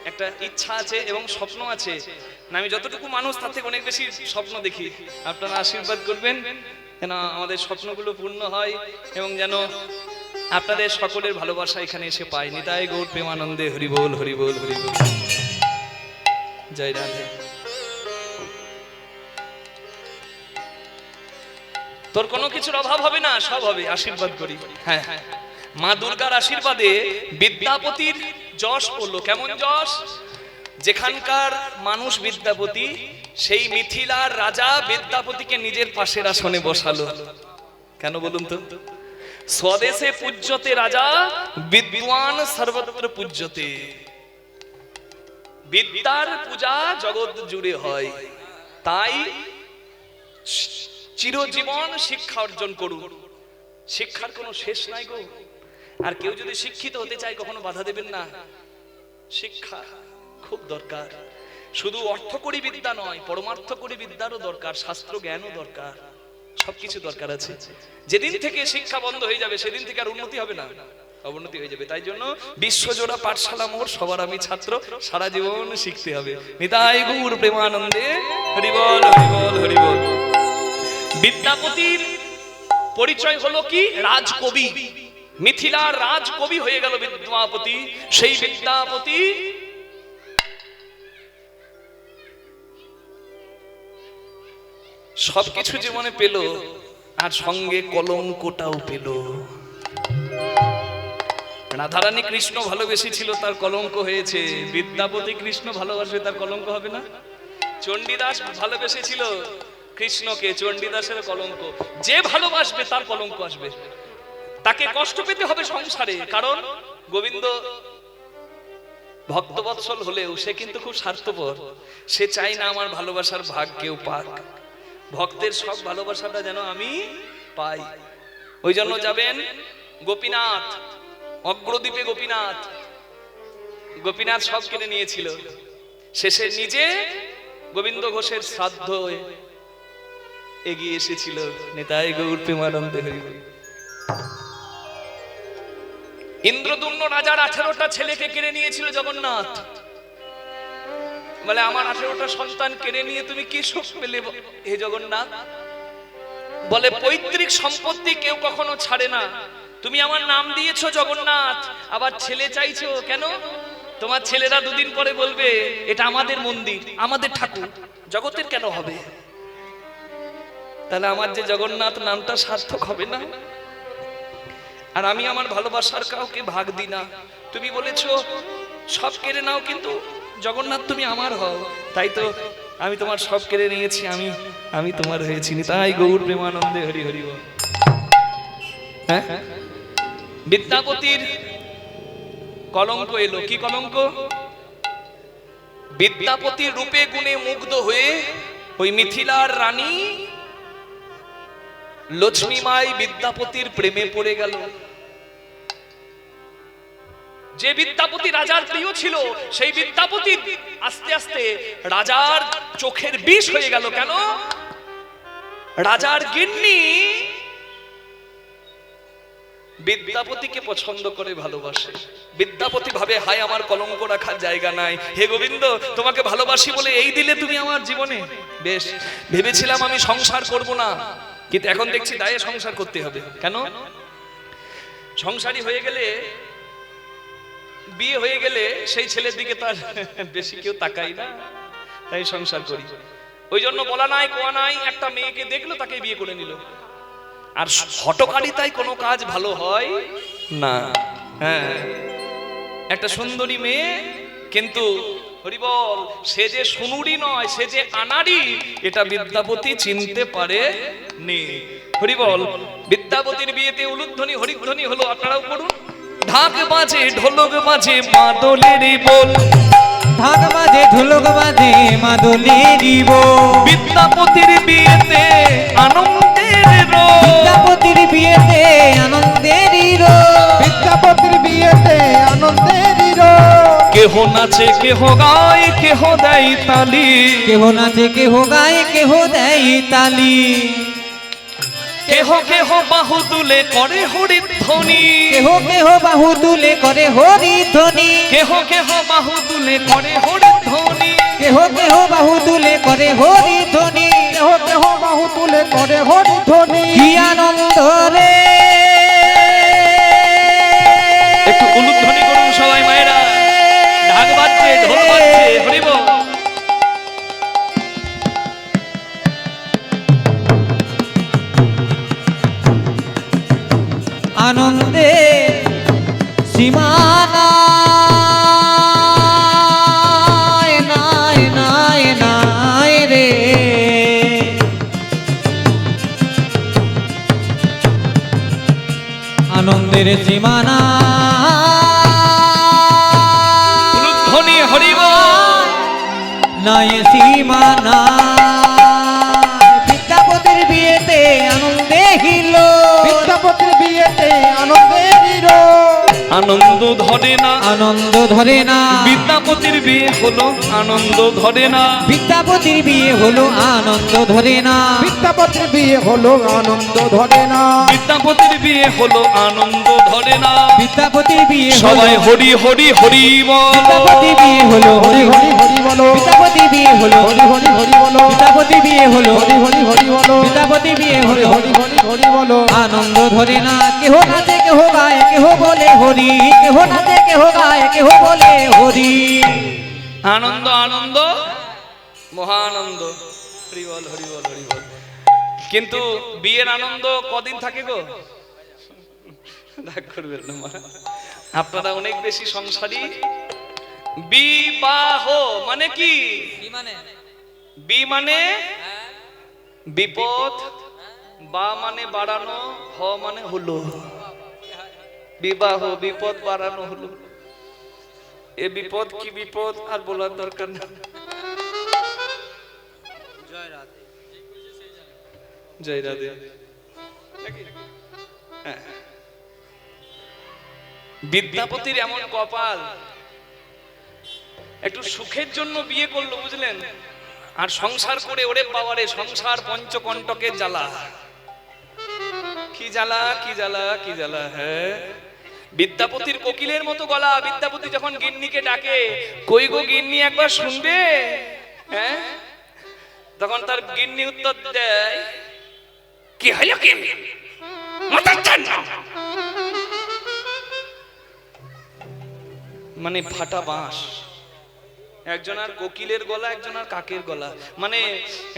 একটা ইচ্ছা আছে এবং স্বপ্ন আছে, না আমি যতটুকু মানুষ তার থেকে অনেক বেশি স্বপ্ন দেখি। আপনারা আশীর্বাদ করবেন যেন আমাদের স্বপ্নগুলো পূর্ণ হয়, এবং যেন আপনাদের সকলের ভালোবাসা এখানে এসে পাই। নিতাই গৌর প্রেমানন্দে হরি বল, হরি বল, হরি বল। জয় রাধে। তোর কোনো কিছুর অভাব হবে না, সব হবে। আশীর্বাদ করি। হ্যাঁ, মা দুর্গার আশীর্বাদে বিদ্যাপতির যশ পড়লো। কেমন যশ? যেখানকার মানুষ বিদ্যাপতি, সেই মিথিলার রাজা বিদ্যাপতিকে নিজের পাশের আসনে বসালো। কেন বলুন তো? স্বদেশে পূজ্যতে রাজা, বিদ্বান সর্বত্র পূজ্যতে। বিদ্যার পূজা জগৎ জুড়ে হয়, তাই চিরজীবন শিক্ষা অর্জন করুন। শিক্ষার কোনো শেষ নাই গো। আর কেউ যদি শিক্ষিত হতে চায় কখনো বাধা দেবেন না। শিক্ষা খুব দরকার। শুধু অর্থকরী বিদ্যা নয়, পরমার্থকরী বিদ্যারও দরকার, শাস্ত্র জ্ঞানও দরকার, সবকিছু দরকার আছে। যেদিন থেকে শিক্ষা বন্ধ হয়ে যাবে সেদিন থেকে আর উন্নতি হবে না, অবনতি হয়ে যাবে। তাই জন্য বিশ্বজোড়া পাঠশালা মোর, সবার আমি ছাত্র, সারা জীবন শিখতে হবে। নিতাই গৌর প্রেমানন্দে হরি বল, হরি বল, হরি বল। বিদ্যাপতির পরিচয় হলো কি? রাজকবি। মিথিলার রাজকবি হয়ে গেল বিদ্যাপতি। সেই বিদ্যাপতি সবকিছু জীবনে পেল, আর সঙ্গে কলঙ্কটাও পেল। রাধারানী কৃষ্ণ ভালোবেসেছিল, তার কলঙ্ক হয়েছে। বিদ্যাপতি কৃষ্ণ ভালোবাসবে, তার কলঙ্ক হবে না? চণ্ডীদাস ভালোবেসেছিল কৃষ্ণকে, চণ্ডীদাসের কলঙ্ক। যে ভালোবাসবে তার কলঙ্ক আসবে, তাকে কষ্ট পেতে হবে সংসারে। কারণ গোবিন্দ ভক্তবৎসল হলেও সে কিন্তু খুব স্বার্থপর। সে চাই না আমার ভালোবাসার ভাগ কেউ পাক, ভক্তের সব ভালোবাসাটা যেন আমি পাই। ওই জন্য যাবেন গোপীনাথ, অগ্রদ্বীপে গোপীনাথ। গোপীনাথ সব কেড়ে নিয়েছিল, শেষে নিজে গোবিন্দ ঘোষের শ্রাদ্ধ এগিয়ে এসেছিল। নিতাই গৌর প্রেমানন্দে হরি বল। ইন্দ্রদুম্ন রাজার 18টা ছেলেকে কেড়ে নিয়েছিল জগন্নাথ। বলে আমার 18টা সন্তান কেড়ে নিয়ে তুমি কি সুখ পেলে হে জগন্নাথ? বলে পৈতৃক সম্পত্তি কেউ কখনো ছাড়ে না। তুমি আমার নাম দিয়েছো জগন্নাথ, আবার ছেলে চাইছো কেন? তোমার ছেলেরা দুদিন পরে বলবে এটা আমাদের মন্দির, আমাদের ঠাকুর, জগতের কেন হবে? তাহলে আমার যে জগন্নাথ নামটা সার্থক হবে না। আর আমি আমার ভালোবাসার কাউকে ভাগ দিই না। তুমি বলেছো সব কেড়ে নাও, কিন্তু জগন্নাথ তুমি আমার হও, তাই তো আমি তোমার সব কেড়ে নিয়েছি, আমি তোমার হয়েছি। তাই গৌর প্রেমানন্দে হরি হরি বল। হ্যাঁ, বিদ্যাপতির কলঙ্ক এলো। কি কলঙ্ক? বিদ্যাপতির রূপে গুণে মুগ্ধ হয়ে ওই মিথিলার রানী লক্ষ্মীমাই বিদ্যাপতির প্রেমে পড়ে গেল। যে বিদ্যাপতি রাজার প্রিয় ছিল, সেই বিদ্যাপতি আস্তে আস্তে রাজার চোখের বিষ হয়ে গেল। কেন? রাজার গিন্নি বিদ্যাপতিকে পছন্দ করে, ভালোবাসে। বিদ্যাপতি ভাবে হায় আমার কলঙ্ক রাখার জায়গা নাই, হে গোবিন্দ তোমাকে ভালোবাসি বলে এই দিলে তুমি আমার জীবনে। বেশ, ভেবেছিলাম আমি সংসার করব না, কিন্তু এখন দেখছি দায়ে সংসার করতে হবে। কেন? সংসারী হয়ে গেলে, বিয়ে হয়ে গেলে সেই ছেলের দিকে তার বেশি কেউ তাকাই না, তাই সংসার করি। ওই জন্য বলা নাই কোয়া নাই, একটা মেয়েকে দেখলো তাকে বিয়ে করে নিল। আর হঠকারিতায় কোনো কাজ ভালো হয় না। হ্যাঁ, একটা সুন্দরী মেয়ে, কিন্তু হরিবল সে যে সুনুরি নয়, সে যে আনাড়ি, এটা বিদ্যাপতি চিনতে পারে নি। হরিবল বিদ্যাপতির বিয়েতে উলুধ্বনি হরিধ্বনি হলো, আপনারাও পড়ুন। ঢাক বাজে ঢোলক বাজে মাদলের বল, ঢাক বাজে বাজে ঢোলক বাজে মাদলেরিব বিদ্যাপতির বিয়েতে আনন্দের রোদ। বিদ্যাপতির বিয়েতে আনন্দেরই রোদ বিদ্যাপতির বিয়েতে আনন্দেরই রোদ। কেহ নাচে কেহ গায় কেহ দেয় তালি, কেহ নাচে কেহ গায় কেহ দেয় তালি কেহ কেহ বাহু তুলে করে হরিধ্বনি, কেহ কেহ বাহু তুলে করে হরি ধ্বনি কেহ কেহ বাহু তুলে করে হরিধ্বনি। কেহ কেহ বাহু তুলে করে হরি ধ্বনি কেহ কেহ বাহু তুলে করে হরিধ্বনি। কি আনন্দ রে একটু উলুধ্বনি করুন সবাই মায়েরা, ঢাক বাজছে ঢোল বাজছে, হরিব। আনন্দে সীমানা নাই নাই নাই রে আনন্দের সীমানা উলুধ্বনি হরিব। নাই সীমানা বিদ্যাপতির বিয়েতে আনন্দে হিল বিদ্যাপতির বিয়েতে আনন্দেরই রোদ। আনন্দ ধরে না, আনন্দ ধরে না বিদ্যাপতির বিয়ে হলো আনন্দ ধরে না। বিদ্যাপতির বিয়ে হলো আনন্দ ধরে না বিদ্যাপতির বিয়ে হলো আনন্দ ধরে না। বিদ্যাপতির বিয়ে হলো আনন্দ ধরে না। বিদ্যাপতির বিয়ে হলো সবাই হরি হরি হরি বল। বিদ্যাপতির বিয়ে হলো হরি হরি হরি বলো। বিদ্যাপতির বিয়ে হলো হরি হরি হরি বলো। বিদ্যাপতির বিয়ে হলো হরি হরি হরি বলো। বিদ্যাপতির বিয়ে হরি হলো হরি হরি হরি বলো। আনন্দ ধরে না কেহ নাচে কেহ গায় কেহ বলে হরি কেহ নাচে কেহ গায় কেহ বলে হরি আনন্দ আনন্দ মহানন্দ, হরি বল হরি বল হরি বল। কিন্তু বিয়ের আনন্দ কদিন থাকে গো? রাগ করবেন না মা, আপনারা অনেক বেশি সংসারী। বিবাহ মানে কি? বি মানে বিপদ, বা মানে বাড়ানো, হ মানে হলো। বিবাহ বিপদ বাড়ানো হলো। এ বিপদ কি বিপদ আর বলার দরকার না। জয় রাধে। হ্যাঁ। বিদ্যাপতির এমন কপাল, একটু সুখের জন্য বিয়ে করলো বুঝলেন, আর সংসার করে ওরে বাবারে সংসার পঞ্চকণ্টকের জ্বালা। কি জ্বালা কি জ্বালা কি জ্বালা। হ্যাঁ, বিদ্যাপতির কোকিলের মতো গলা। বিদ্যাপতি যখন গিন্নিকে ডাকে, কই গো গিন্নি একবার শুনবে, হ্যাঁ, তখন তার গিন্নি উত্তর দেয়, কি হলো কি মানে ফাটা বাঁশ। একজন আর কোকিলের গলা, একজন আর কাকের গলা। মানে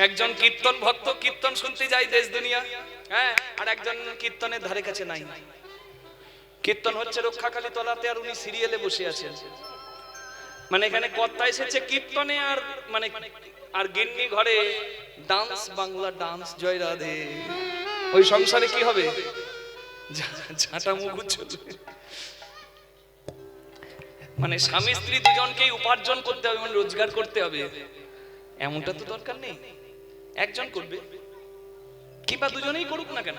একজন কীর্তন ভক্ত কীর্তন শুনতে যায় দেশ দুনিয়া, হ্যাঁ, আর একজন কীর্তনের ধারে কাছে নাই। কীর্তন হচ্ছে রক্ষাকালী তলাতে, আর উনি সিরিয়ালে বসে আছেন। মানে এখানে কর্তা এসেছে কীর্তনে, আর মানে আর গিন্নি ঘরে ডান্স, বাংলা ডান্স। জয় রাধে। ওই সংসারে কি হবে? ঝাঁটা মুখ চলবে। মানে স্বামী স্ত্রী দুজনকেই উপার্জন করতে হবে, মানে রোজগার করতে হবে, এমনটা তো দরকার নেই। একজন করবে, কিংবা দুজনেই করুক না কেন।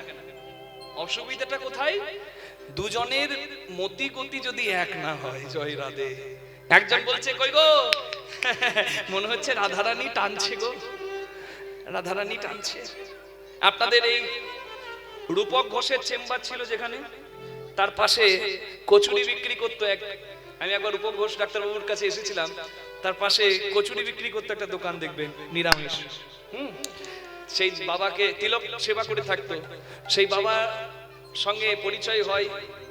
অসুবিধাটা কোথায়? দুজনের মতি গতি যদি এক না হয়। জয় রাধে। একজন বলছে, কই গো, মনে হচ্ছে রাধারানী টানছে গো, রাধারানী টানছে। আপনাদের এই রূপক ঘোষের চেম্বার ছিল যেখানে, তার পাশে কচুরি বিক্রি করতো এক। আমি একবার রূপক ঘোষ ডাক্তারবাবুর কাছে এসেছিলাম, তার পাশে কচুরি বিক্রি করতো একটা দোকান, দেখবেন নিরামিষ। সেই বাবাকে তিলক সেবা করে থাকতো। সেই বাবা সঙ্গে পরিচয় হয়,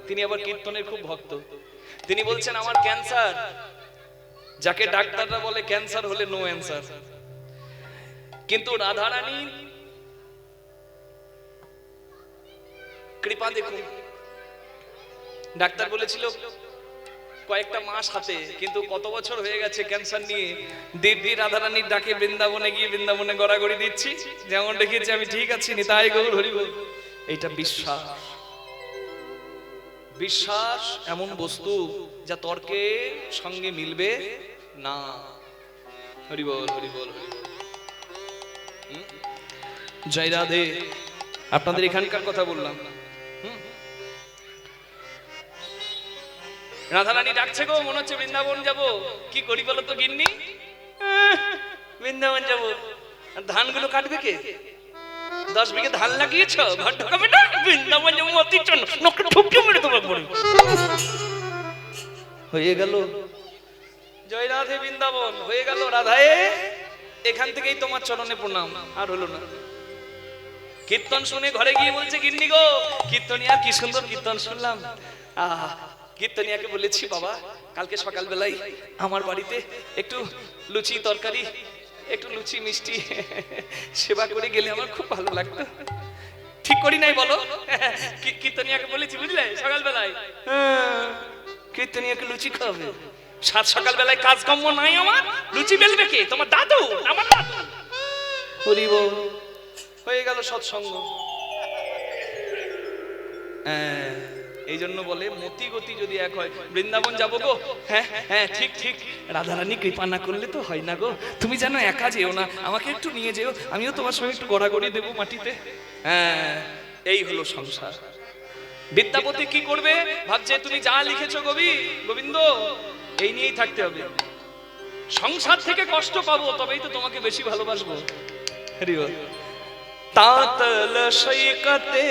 তিনি আবার কীর্তনের খুব ভক্ত। তিনি বলছেন, আমার ক্যান্সার, যাকে ডাক্তাররা বলে ক্যান্সার হলে নো অ্যান্সার, কিন্তু রাধারানী কৃপা দেখুন। ডাক্তার বলেছিল কয়েকটা মাস হাতে, কিন্তু কত বছর হয়ে গেছে ক্যান্সার নিয়ে। দিব্যি রাধারানীর ডাকে বৃন্দাবনে গিয়ে বৃন্দাবনে গড়াগড়ি দিচ্ছি, যেমন দেখেছি আমি ঠিক আছি, নিতাই গৌর হরি বল। এইটা বিশ্বাস। বিশ্বাস এমন বস্তু যা তর্কের সঙ্গে মিলবে না। হরি বল হরি বল হরি বল। জয় রাধে। আপনাদের এখানকার কথা বললাম। রাধারানী ডাকছে গো, মনে হচ্ছে বৃন্দাবন যাব। কি করি বলো তো গিন্নি? বৃন্দাবন যাব। ধানগুলো কাটবে কে? 10 বিঘে ধান লাগিয়েছ, ঘর ঢোকাবে না? বৃন্দাবন যাবো অতির জন্য নখটা ঠুকঠু মেরে তোমার পড়ে হয়ে গেল। জয় রাধে বৃন্দাবন হয়ে গেল। রাধায়ে এখান থেকেই তোমার চরণে প্রণাম। আর হলো না। কীর্তন শুনে ঘরে গিয়ে বলছে গিন্নি গো, কীর্তনিয়া কি সুন্দর কীর্তন শুনলাম। কীর্তনিয়াকে বলেছি বাবা কালকে সকালবেলায় আমার বাড়িতে একটু লুচি তরকারি, একটু লুচি মিষ্টি সেবা করে গেলে আমার খুব ভালো লাগতো। ঠিক করি নাই বলো? কীর্তনিয়াকে বলেছি বুঝলে সকালবেলায়। কীর্তনিয়াকে লুচি খাওয়াবে। সাত সকালবেলায় কাজকর্ম নাই আমার, লুচি বেলবে কে? তোমার দাদু? আমার দাদু। হরি বল। হয়ে গেল সৎসঙ্গ। এই জন্য বলে মতি গতি যদি এক হয়। বৃন্দাবন যাবো গো, হ্যাঁ হ্যাঁ ঠিক ঠিক। রাধারানী কৃপা না করলে তো হয় না গো। তুমি যেন একা যেও না, আমাকে একটু নিয়ে যেও, আমিও তোমার সঙ্গে একটু গড়াগড়ি দেবো মাটিতে। হ্যাঁ এই হলো সংসার। বিদ্যাপতি কি করবে ভাবছে? তুমি যা লিখেছো গোবিন্দ এই নিয়েই থাকতে হবে। সংসার থেকে কষ্ট পাবো তবেই তো তোমাকে বেশি ভালোবাসবো। হরি বল। তাতল সৈকতে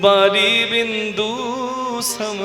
বারি বিন্দু সম